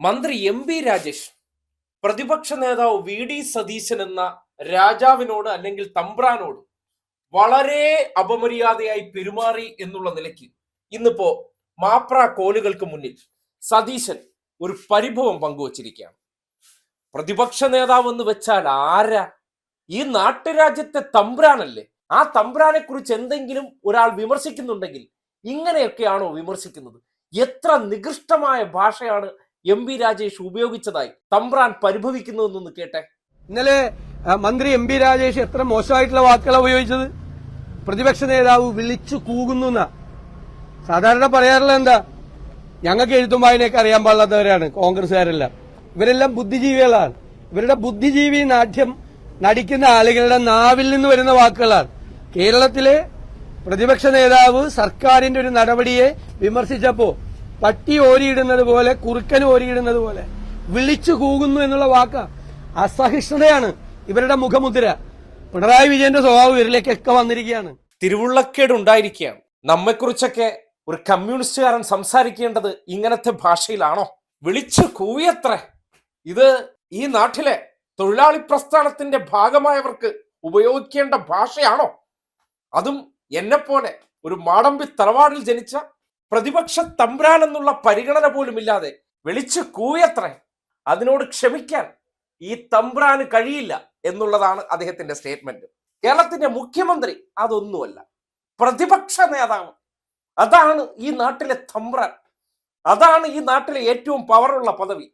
മന്ത്രി എം രാജേഷ് പ്രതിപക്ഷ നേതാവ് സതീശൻ എന്ന രാജാവിനോട് അല്ലെങ്കിൽ തമ്പ്രാനോട് വളരെ അപമര്യാദയായി പെരുമാറി എന്നുള്ള നിലയ്ക്ക് ഇന്നിപ്പോ മാപ്ര കോലുകൾക്ക് മുന്നിൽ സതീശൻ ഒരു പരിഭവം പങ്കുവച്ചിരിക്കുകയാണ്. പ്രതിപക്ഷ നേതാവ് എന്ന് വെച്ചാൽ ആരാ? ഈ നാട്ടുരാജ്യത്തെ തമ്പ്രാനല്ലേ? ആ തമ്പ്രാനെ കുറിച്ച് എന്തെങ്കിലും ഒരാൾ വിമർശിക്കുന്നുണ്ടെങ്കിൽ ഇങ്ങനെയൊക്കെയാണോ വിമർശിക്കുന്നത്? എത്ര നികൃഷ്ടമായ ഭാഷയാണ് രാജേഷ് ഉപയോഗിച്ചതായി തമ്പ്രാൻ പരിഭവിക്കുന്നു എന്നൊന്ന് കേട്ടെ. ഇന്നലെ മന്ത്രി രാജേഷ് എത്ര മോശമായിട്ടുള്ള വാക്കുകളാണ് ഉപയോഗിച്ചത്. പ്രതിപക്ഷ നേതാവ് വിളിച്ചു കൂകുന്നു. സാധാരണ പറയാറുള്ള എന്താ, ഞങ്ങൾക്ക് എഴുത്തും വായനയൊക്കെ അറിയാൻ പാടില്ലാത്തവരാണ് കോൺഗ്രസ്സുകാരെല്ലാം. ഇവരെല്ലാം ബുദ്ധിജീവികളാണ്. ഇവരുടെ ബുദ്ധിജീവി നാട്യം നടിക്കുന്ന ആളുകളുടെ നാവിൽ നിന്ന് വരുന്ന വാക്കുകളാണ്. കേരളത്തിലെ പ്രതിപക്ഷ നേതാവ് സർക്കാരിന്റെ ഒരു നടപടിയെ വിമർശിച്ചപ്പോ പട്ടി ഓരിയിടുന്നത് പോലെ, കുറുക്കൻ ഓരിയിടുന്നത് പോലെ വിളിച്ചു കൂകുന്നു എന്നുള്ള വാക്ക് അസഹിഷ്ണുതയാണ് ഇവരുടെ മുഖമുദ്ര. പിണറായി വിജയന്റെ സ്വഭാവം ഇവരിലേക്കൊക്കെ വന്നിരിക്കുകയാണ്. തിരുവുള്ളക്കേട് ഉണ്ടായിരിക്കുകയാണ്. നമ്മെക്കുറിച്ചൊക്കെ ഒരു കമ്മ്യൂണിസ്റ്റുകാരൻ സംസാരിക്കേണ്ടത് ഇങ്ങനത്തെ ഭാഷയിലാണോ? വിളിച്ചു കൂവിയത്ര ഇത് ഈ നാട്ടിലെ തൊഴിലാളി പ്രസ്ഥാനത്തിന്റെ ഭാഗമായവർക്ക് ഉപയോഗിക്കേണ്ട ഭാഷയാണോ? അതും എന്നെപ്പോലെ ഒരു മാടമ്പി തറവാടിൽ ജനിച്ച പ്രതിപക്ഷ തമ്പ്രാൻ എന്നുള്ള പരിഗണന പോലും ഇല്ലാതെ വിളിച്ചു കൂവിയത്ര. അതിനോട് ക്ഷമിക്കാൻ ഈ തമ്പ്രാന് കഴിയില്ല എന്നുള്ളതാണ് അദ്ദേഹത്തിന്റെ സ്റ്റേറ്റ്മെന്റ്. കേരളത്തിന്റെ മുഖ്യമന്ത്രി അതൊന്നുമല്ല, പ്രതിപക്ഷ നേതാവ്. അതാണ് ഈ നാട്ടിലെ തമ്പ്രാൻ. അതാണ് ഈ നാട്ടിലെ ഏറ്റവും പവറുള്ള പദവി.